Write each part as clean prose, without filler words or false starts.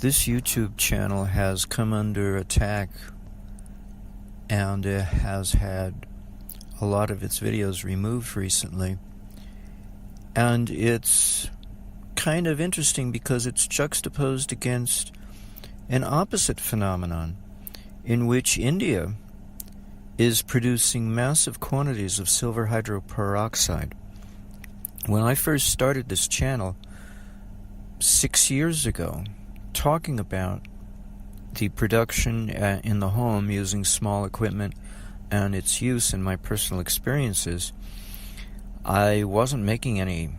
This YouTube channel has come under attack and has had a lot of its videos removed recently. And it's kind of interesting because it's juxtaposed against an opposite phenomenon in which India is producing massive quantities of silver hydroperoxide. When I first started this channel 6 years ago, talking about the production in the home using small equipment and its use in my personal experiences, I wasn't making any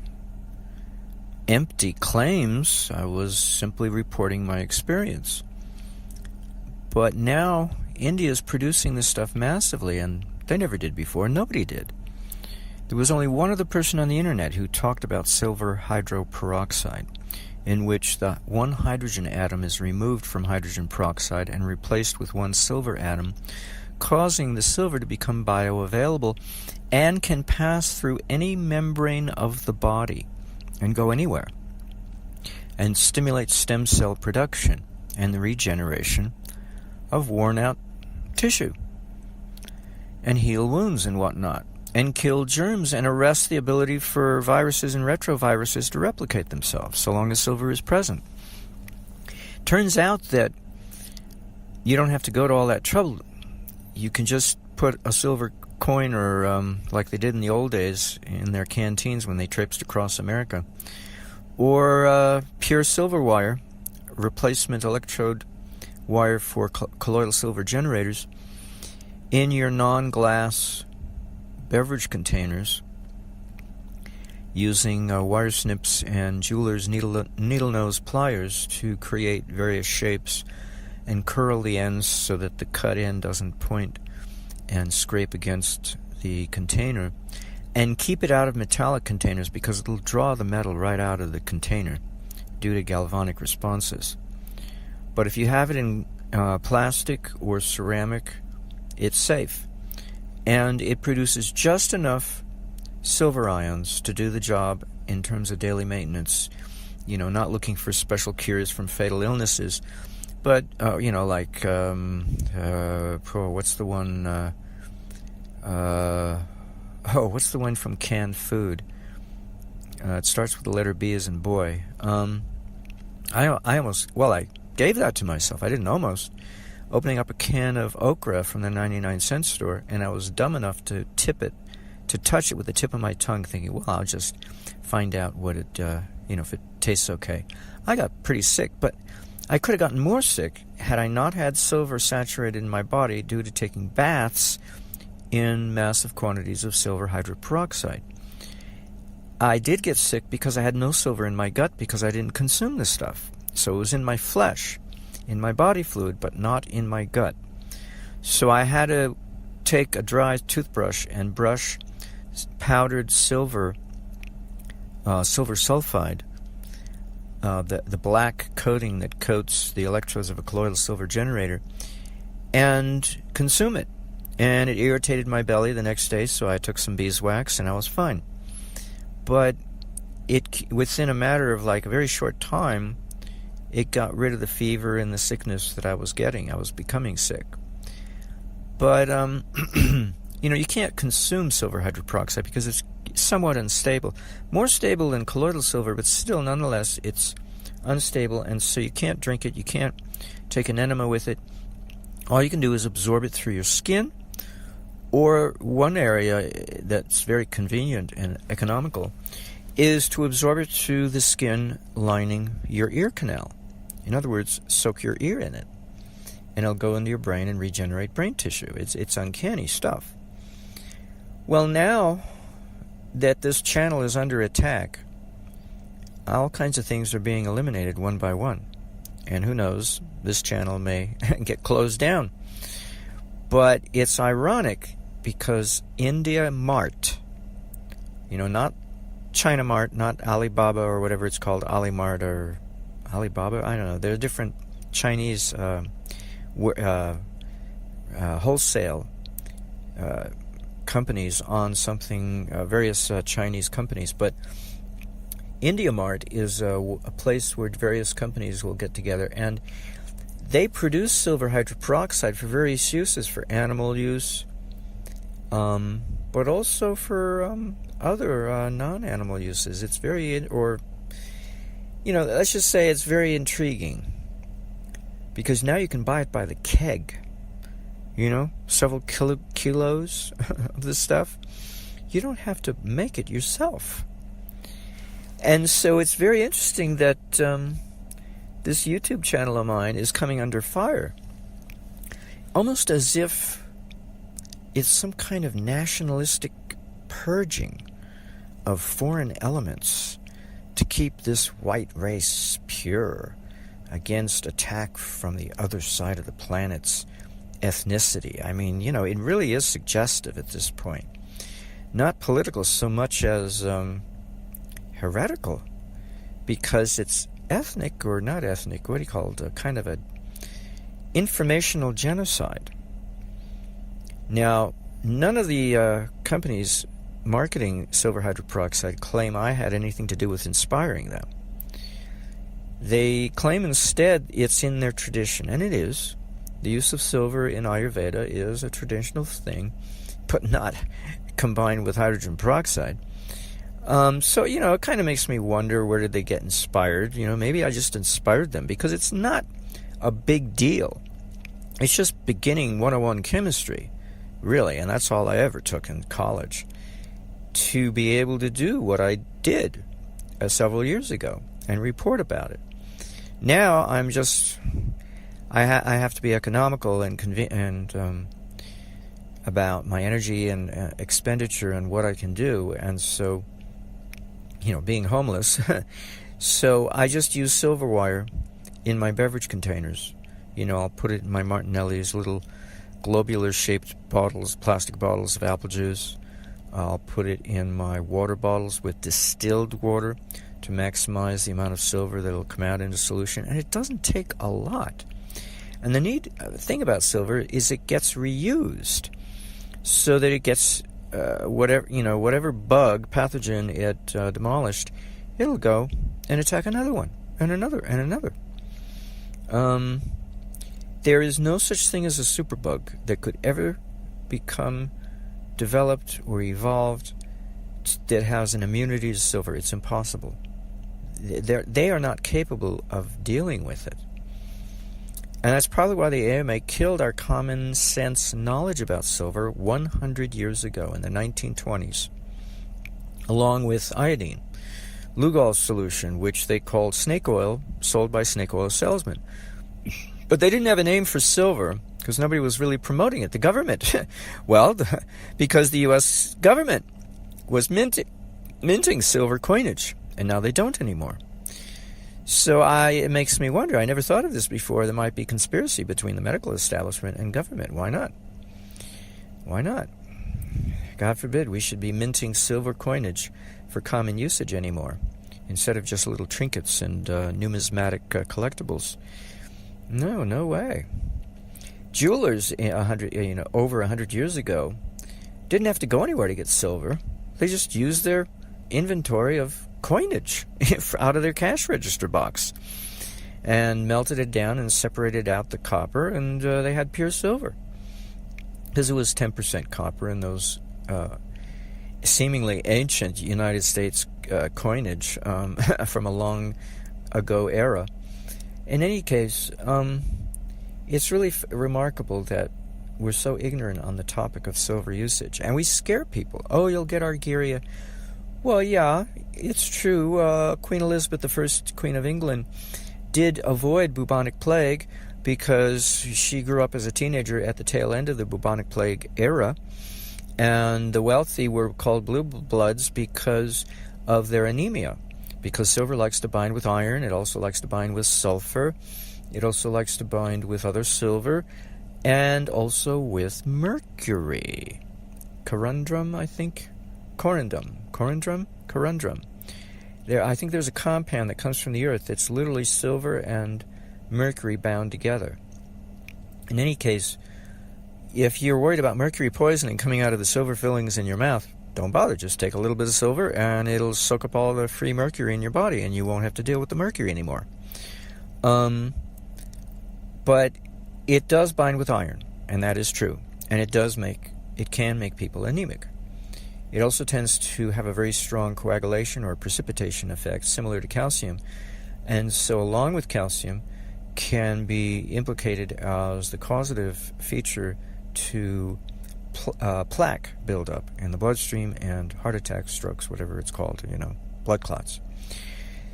empty claims. I was simply reporting my experience. But now India is producing this stuff massively, and they never did before. Nobody did. There was only one other person on the internet who talked about silver hydroperoxide, in which the one hydrogen atom is removed from hydrogen peroxide and replaced with one silver atom, causing the silver to become bioavailable and can pass through any membrane of the body and go anywhere, and stimulate stem cell production and the regeneration of worn-out tissue, and heal wounds and whatnot, and kill germs and arrest the ability for viruses and retroviruses to replicate themselves, so long as silver is present. Turns out that you don't have to go to all that trouble. You can just put a silver coin, or like they did in the old days in their canteens when they traipsed across America, or pure silver wire, replacement electrode wire for colloidal silver generators, in your non-glass beverage containers, using wire snips and jeweler's needle nose pliers to create various shapes and curl the ends so that the cut end doesn't point and scrape against the container, and keep it out of metallic containers because it'll draw the metal right out of the container due to galvanic responses. But if you have it in plastic or ceramic, it's safe, and it produces just enough silver ions to do the job in terms of daily maintenance. You know, not looking for special cures from fatal illnesses, but like what's the one? What's the one from canned food? It starts with the letter B as in boy. I gave that to myself. I didn't almost. Opening up a can of okra from the 99-cent store, and I was dumb enough to touch it with the tip of my tongue, thinking, well, I'll just find out what it, if it tastes okay. I got pretty sick, but I could have gotten more sick had I not had silver saturated in my body due to taking baths in massive quantities of silver hydroperoxide. I did get sick because I had no silver in my gut because I didn't consume this stuff. So it was in my flesh, in my body fluid, but not in my gut. So I had to take a dry toothbrush and brush powdered silver sulfide, the black coating that coats the electrodes of a colloidal silver generator, and consume it. And it irritated my belly the next day, so I took some beeswax and I was fine. But within a matter of like a very short time, it got rid of the fever and the sickness that I was getting. I was becoming sick. But, you can't consume silver hydroperoxide because it's somewhat unstable. More stable than colloidal silver, but still, nonetheless, it's unstable, and so you can't drink it. You can't take an enema with it. All you can do is absorb it through your skin, or one area that's very convenient and economical is to absorb it through the skin lining your ear canal. In other words, soak your ear in it, and it'll go into your brain and regenerate brain tissue. It's uncanny stuff. Well, now that this channel is under attack, all kinds of things are being eliminated one by one. And who knows, this channel may get closed down. But it's ironic because India Mart, not China Mart, not Alibaba or whatever it's called, Alimart or Alibaba, I don't know. There are different Chinese wholesale companies on something, various Chinese companies. But IndiaMart is a place where various companies will get together, and they produce silver hydroperoxide for various uses, for animal use, but also for other non-animal uses. It's very, let's just say it's very intriguing, because now you can buy it by the keg, several kilos of this stuff. You don't have to make it yourself. And so it's very interesting that this YouTube channel of mine is coming under fire, almost as if it's some kind of nationalistic purging of foreign elements to keep this white race pure against attack from the other side of the planet's ethnicity. I mean, it really is suggestive at this point. Not political so much as heretical, because it's ethnic or not ethnic, what do you call it, kind of a informational genocide. Now, none of the companies marketing silver hydroperoxide claim I had anything to do with inspiring them. They claim instead it's in their tradition, and it is. The use of silver in Ayurveda is a traditional thing, but not combined with hydrogen peroxide. So, it kind of makes me wonder, where did they get inspired? Maybe I just inspired them, because it's not a big deal. It's just beginning 101 chemistry, really, and that's all I ever took in college, to be able to do what I did several years ago and report about it. Now I'm just, I have to be economical and about my energy and expenditure and what I can do, and so, being homeless, so I just use silver wire in my beverage containers. I'll put it in my Martinelli's little globular-shaped bottles, plastic bottles of apple juice. I'll put it in my water bottles with distilled water to maximize the amount of silver that will come out into solution, and it doesn't take a lot. And the neat thing about silver is it gets reused, so that it gets whatever bug, pathogen it demolished, it'll go and attack another one, and another, and another. There is no such thing as a superbug that could ever become developed or evolved that has an immunity to silver. It's impossible. They are not capable of dealing with it. And that's probably why the AMA killed our common sense knowledge about silver 100 years ago in the 1920s, along with iodine, Lugol's solution, which they called snake oil, sold by snake oil salesmen. But they didn't have a name for silver because nobody was really promoting it. The government, because the U.S. government was minting silver coinage, and now they don't anymore. So it makes me wonder, I never thought of this before, there might be conspiracy between the medical establishment and government. Why not? Why not? God forbid we should be minting silver coinage for common usage anymore, instead of just little trinkets and numismatic collectibles. No way. Jewelers over 100 years ago didn't have to go anywhere to get silver. They just used their inventory of coinage out of their cash register box and melted it down and separated out the copper, and they had pure silver, because it was 10% copper in those seemingly ancient United States coinage from a long ago era. In any case, it's really remarkable that we're so ignorant on the topic of silver usage, and we scare people. Oh, you'll get Argyria. Well, yeah, it's true. Queen Elizabeth I, Queen of England, did avoid bubonic plague because she grew up as a teenager at the tail end of the bubonic plague era, and the wealthy were called blue bloods because of their anemia, because silver likes to bind with iron, it also likes to bind with sulfur, it also likes to bind with other silver, and also with mercury. Corundum, I think? Corundum. I think there's a compound that comes from the earth that's literally silver and mercury bound together. In any case, if you're worried about mercury poisoning coming out of the silver fillings in your mouth, don't bother. Just take a little bit of silver and it'll soak up all the free mercury in your body and you won't have to deal with the mercury anymore. But it does bind with iron, and that is true. And it can make people anemic. It also tends to have a very strong coagulation or precipitation effect, similar to calcium. And so along with calcium can be implicated as the causative feature to plaque buildup in the bloodstream and heart attacks, strokes, whatever it's called, blood clots.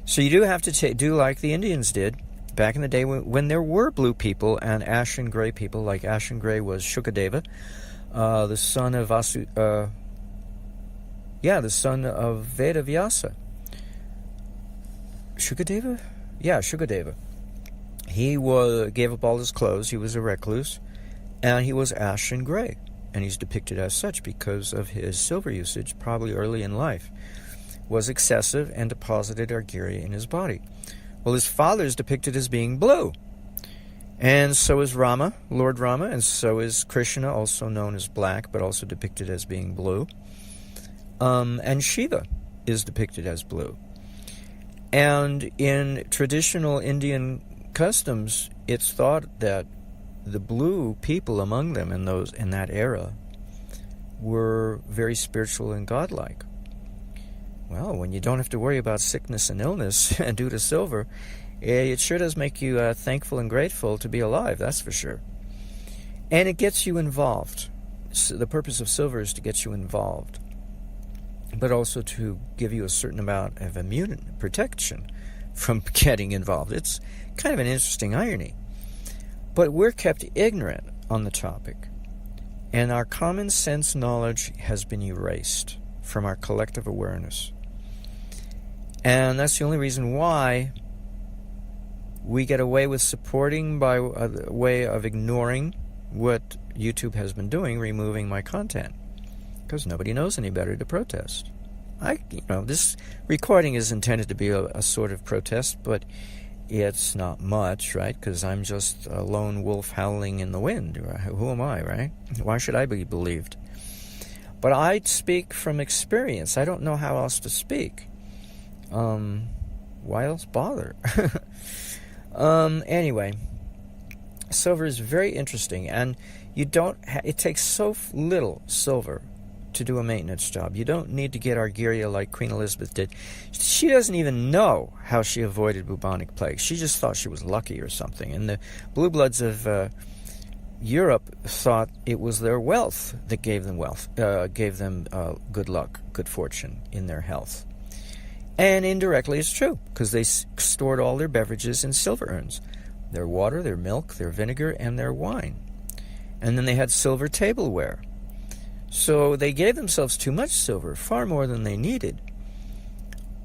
So you do have to do like the Indians did back in the day when there were blue people and ash and gray people. Like ash and gray was Shukadeva, the son of the son of Vedavyasa. Shukadeva? Yeah, Shukadeva. He gave up all his clothes. He was a recluse, and he was ash and gray. And he's depicted as such because of his silver usage, probably early in life, was excessive and deposited argyria in his body. Well, his father is depicted as being blue. And so is Rama, Lord Rama, and so is Krishna, also known as black, but also depicted as being blue. And Shiva is depicted as blue. And in traditional Indian customs, it's thought that the blue people among them in that era were very spiritual and godlike. Well, when you don't have to worry about sickness and illness due to silver, it sure does make you thankful and grateful to be alive, that's for sure. And it gets you involved. So the purpose of silver is to get you involved, but also to give you a certain amount of protection from getting involved. It's kind of an interesting irony. But we're kept ignorant on the topic, and our common sense knowledge has been erased from our collective awareness. And that's the only reason why we get away with supporting by way of ignoring what YouTube has been doing, removing my content, because nobody knows any better to protest. This recording is intended to be a sort of protest, but it's not much, right? Because I'm just a lone wolf howling in the wind. Who am I, right? Why should I be believed? But I speak from experience. I don't know how else to speak. Why else bother? Anyway, silver is very interesting, and it takes so little silver to do a maintenance job. You don't need to get argyria like Queen Elizabeth did. She doesn't even know how she avoided bubonic plague. She just thought she was lucky or something. And the blue bloods of Europe thought it was their wealth that gave them good luck, good fortune in their health. And indirectly it's true, because they stored all their beverages in silver urns. Their water, their milk, their vinegar, and their wine. And then they had silver tableware. So they gave themselves too much silver, far more than they needed.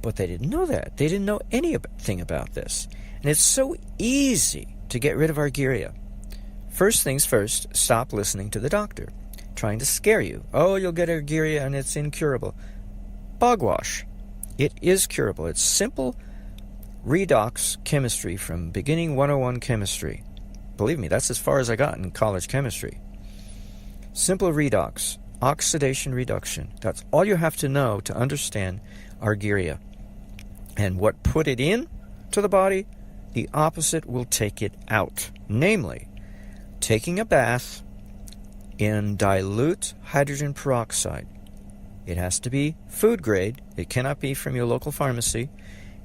But they didn't know that. They didn't know anything about this. And it's so easy to get rid of argyria. First things first, stop listening to the doctor, trying to scare you. Oh, you'll get argyria and it's incurable. Bogwash. It is curable. It's simple redox chemistry from beginning 101 chemistry. Believe me, that's as far as I got in college chemistry. Simple redox. Oxidation reduction. That's all you have to know to understand argyria. And what put it in to the body, the opposite will take it out. Namely, taking a bath in dilute hydrogen peroxide. It has to be food grade. It cannot be from your local pharmacy.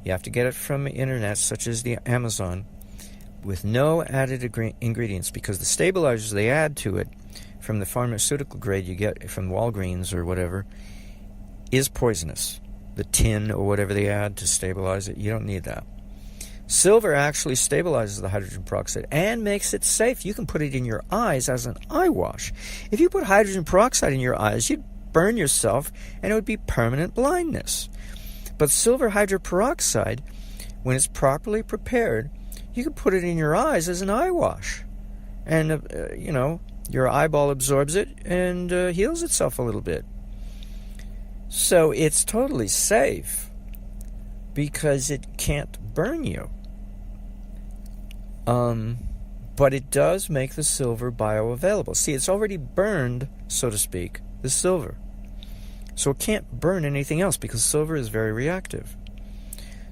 You have to get it from the internet, such as the Amazon, with no added ingredients, because the stabilizers they add to it from the pharmaceutical grade you get from Walgreens or whatever is poisonous. The tin or whatever they add to stabilize it, you don't need that. Silver actually stabilizes the hydrogen peroxide and makes it safe. You can put it in your eyes as an eye wash. If you put hydrogen peroxide in your eyes, you'd burn yourself and it would be permanent blindness. But silver hydroperoxide, when it's properly prepared, you can put it in your eyes as an eye wash. And, your eyeball absorbs it and heals itself a little bit. So it's totally safe because it can't burn you. But it does make the silver bioavailable. See, it's already burned, so to speak, the silver. So it can't burn anything else because silver is very reactive.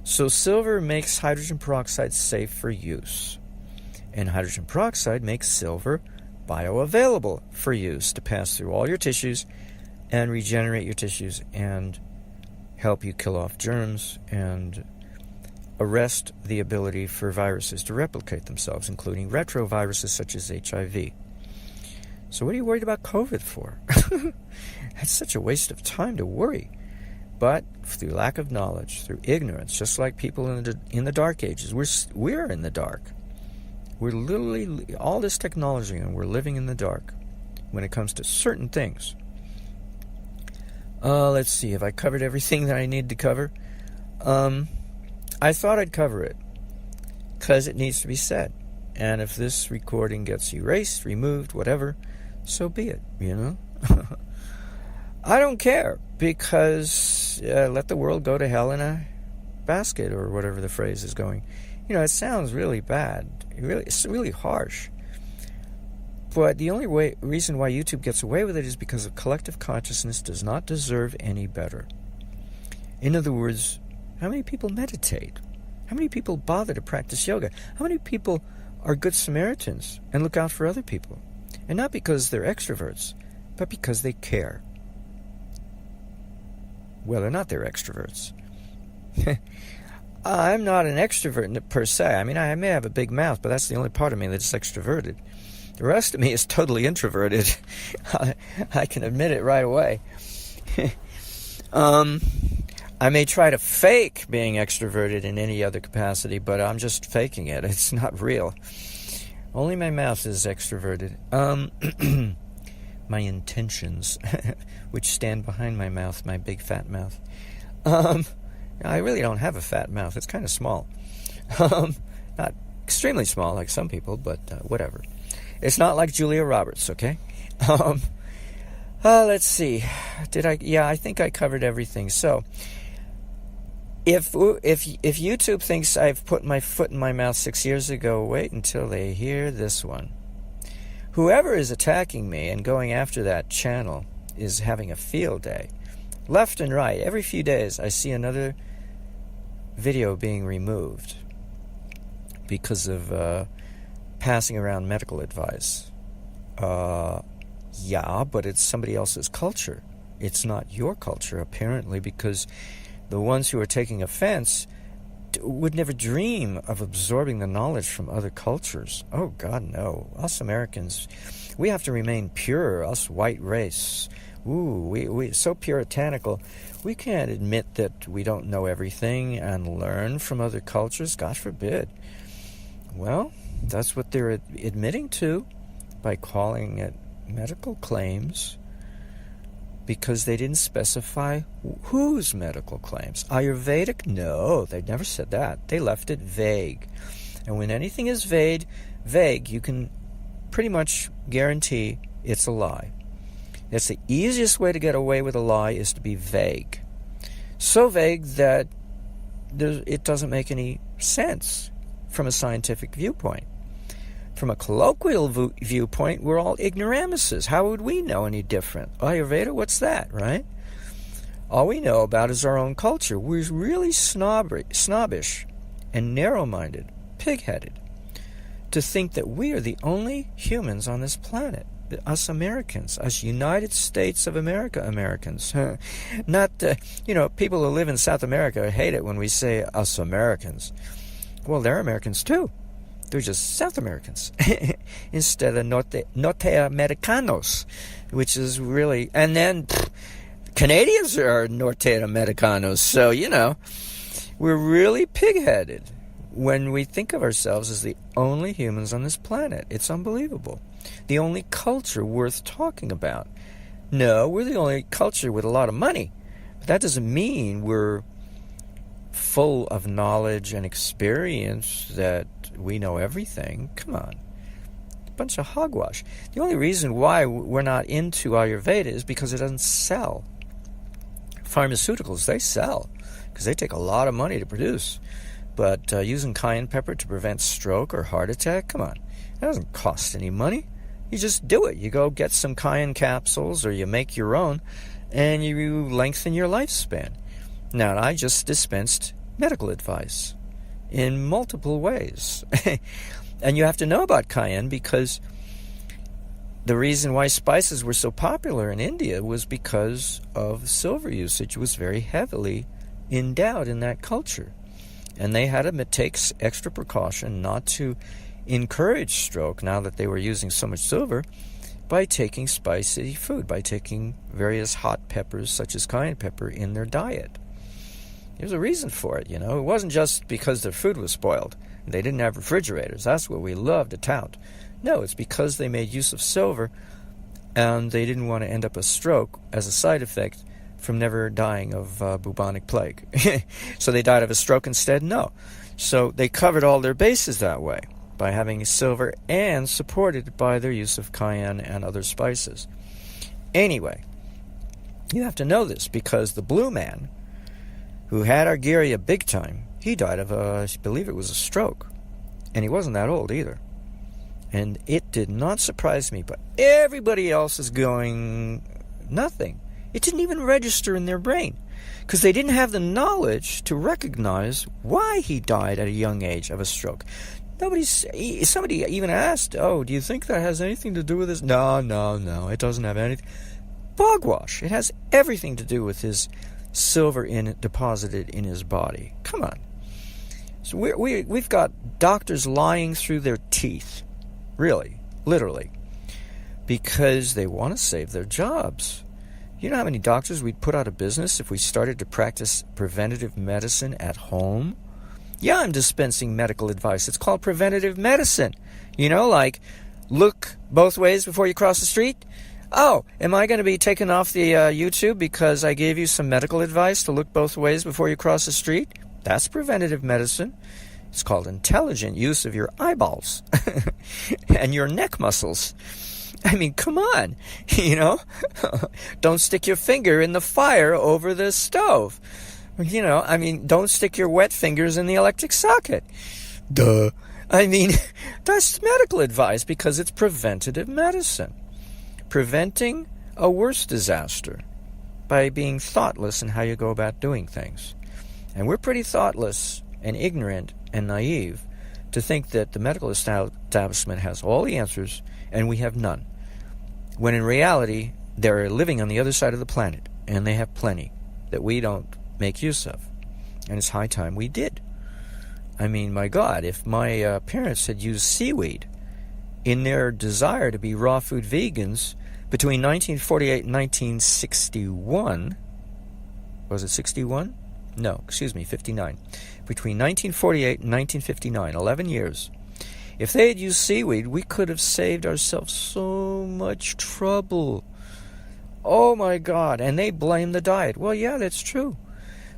So silver makes hydrogen peroxide safe for use. And hydrogen peroxide makes silver bioavailable for use to pass through all your tissues and regenerate your tissues and help you kill off germs and arrest the ability for viruses to replicate themselves, including retroviruses such as HIV. So what are you worried about COVID for? That's such a waste of time to worry. But through lack of knowledge, through ignorance, just like people in the dark ages, we're in the dark. We're literally all this technology, and we're living in the dark when it comes to certain things. Let's see. Have I covered everything that I need to cover? I thought I'd cover it because it needs to be said. And if this recording gets erased, removed, whatever, so be it, you know? I don't care, because let the world go to hell in a basket, or whatever the phrase is going. You know, it sounds really bad. It's really harsh. But the only reason why YouTube gets away with it is because of collective consciousness does not deserve any better. In other words, how many people meditate? How many people bother to practice yoga? How many people are good Samaritans and look out for other people? And not because they're extroverts, but because they care. Well, they're not, they're extroverts. I'm not an extrovert per se. I mean, I may have a big mouth, but that's the only part of me that's extroverted. The rest of me is totally introverted. I can admit it right away. I may try to fake being extroverted in any other capacity, but I'm just faking it. It's not real. Only my mouth is extroverted. My intentions, which stand behind my mouth, my big fat mouth. I really don't have a fat mouth. It's kind of small. Not extremely small like some people, but whatever. It's not like Julia Roberts, okay? Let's see. I think I covered everything. So, if YouTube thinks I've put my foot in my mouth 6 years ago, wait until they hear this one. Whoever is attacking me and going after that channel is having a field day. Left and right, every few days, I see another video being removed because of passing around medical advice. Yeah, but it's somebody else's culture. It's not your culture, apparently, because the ones who are taking offense would never dream of absorbing the knowledge from other cultures. Oh, God, no. Us Americans, we have to remain pure, us white race. Ooh, we're so puritanical. We can't admit that we don't know everything and learn from other cultures. God forbid. Well, that's what they're admitting to by calling it medical claims, because they didn't specify whose medical claims. Ayurvedic? No, they never said that. They left it vague. And when anything is vague, you can pretty much guarantee it's a lie. That's the easiest way to get away with a lie, is to be vague. So vague that it doesn't make any sense from a scientific viewpoint. From a colloquial viewpoint, we're all ignoramuses. How would we know any different? Ayurveda, what's that, right? All we know about is our own culture. We're really snobbish and narrow-minded, pig-headed, to think that we are the only humans on this planet. Us Americans, us United States of America Americans. Not, people who live in South America hate it when we say us Americans. Well, they're Americans too. They're just South Americans instead of Norteamericanos, which is really... And then Canadians are Norteamericanos, so, we're really pig-headed when we think of ourselves as the only humans on this planet. It's unbelievable. The only culture worth talking about. No, we're the only culture with a lot of money. But that doesn't mean we're full of knowledge and experience that we know everything. Come on. A bunch of hogwash. The only reason why we're not into Ayurveda is because it doesn't sell. Pharmaceuticals, they sell because they take a lot of money to produce. But using cayenne pepper to prevent stroke or heart attack, come on. That doesn't cost any money. You just do it. You go get some cayenne capsules, or you make your own, and you lengthen your lifespan. Now, I just dispensed medical advice in multiple ways. And you have to know about cayenne because the reason why spices were so popular in India was because of silver usage. It was very heavily endowed in that culture. And they had to take extra precaution not to encourage stroke now that they were using so much silver by taking spicy food, by taking various hot peppers such as cayenne pepper in their diet. There's a reason for it, you know. It wasn't just because their food was spoiled. They didn't have refrigerators. That's what we love to tout. No, it's because they made use of silver and they didn't want to end up a stroke as a side effect from never dying of bubonic plague. So they died of a stroke instead? No. So they covered all their bases that way by having silver and supported by their use of cayenne and other spices. Anyway, you have to know this because the blue man who had Argyria big time, he died of I believe it was a stroke. And he wasn't that old either. And it did not surprise me, but everybody else is going nothing. It didn't even register in their brain because they didn't have the knowledge to recognize why he died at a young age of a stroke. Somebody even asked, oh, do you think that has anything to do with this? No, it doesn't have anything. Bogwash. It has everything to do with his silver deposited in his body. Come on. So we've got doctors lying through their teeth, really, literally, because they want to save their jobs. You know how many doctors we'd put out of business if we started to practice preventative medicine at home? Yeah, I'm dispensing medical advice. It's called preventative medicine. You know, like, look both ways before you cross the street. Oh, am I going to be taken off the YouTube because I gave you some medical advice to look both ways before you cross the street? That's preventative medicine. It's called intelligent use of your eyeballs and your neck muscles. I mean, come on, you know? Don't stick your finger in the fire over the stove. You know, I mean, don't stick your wet fingers in the electric socket. Duh. I mean, that's medical advice because it's preventative medicine. Preventing a worse disaster by being thoughtless in how you go about doing things. And we're pretty thoughtless and ignorant and naive to think that the medical establishment has all the answers and we have none. When in reality, they're living on the other side of the planet and they have plenty that we don't make use of. And it's high time we did. I mean, my God, if my parents had used seaweed in their desire to be raw food vegans between 1948 and 1961, was it 61? No, excuse me, 59. Between 1948 and 1959, 11 years. If they had used seaweed, we could have saved ourselves so much trouble. Oh my God, and they blame the diet. Well, yeah, that's true.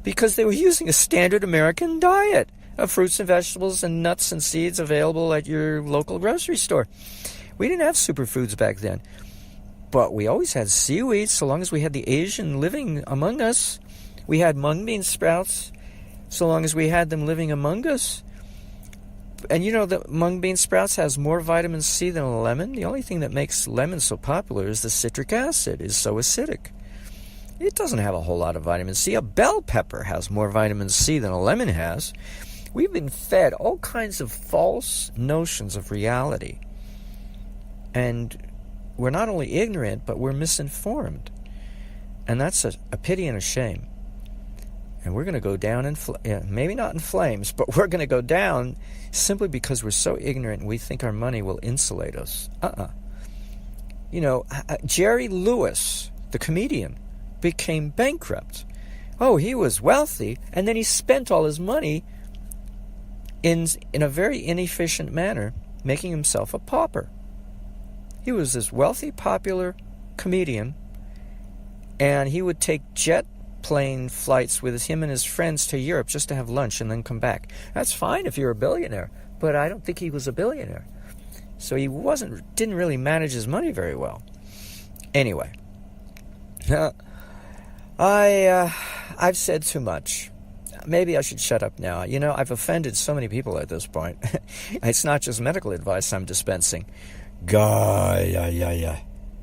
Because they were using a standard American diet of fruits and vegetables and nuts and seeds available at your local grocery store. We didn't have superfoods back then. But we always had seaweed so long as we had the Asian living among us. We had mung bean sprouts so long as we had them living among us. And you know that mung bean sprouts has more vitamin C than a lemon. The only thing that makes lemon so popular is the citric acid. It's so acidic. It doesn't have a whole lot of vitamin C. A bell pepper has more vitamin C than a lemon has. We've been fed all kinds of false notions of reality. And we're not only ignorant, but we're misinformed. And that's a pity and a shame. And we're going to go down in, maybe not in flames, but we're going to go down simply because we're so ignorant and we think our money will insulate us. You know, Jerry Lewis, the comedian, became bankrupt. Oh, he was wealthy, and then he spent all his money in a very inefficient manner, making himself a pauper. He was this wealthy, popular comedian, and he would take jet plane flights with him and his friends to Europe just to have lunch and then come back. That's fine if you're a billionaire, but I don't think he was a billionaire. So he didn't really manage his money very well. Anyway, I've said too much. Maybe I should shut up now. You know, I've offended so many people at this point. It's not just medical advice I'm dispensing. Yeah.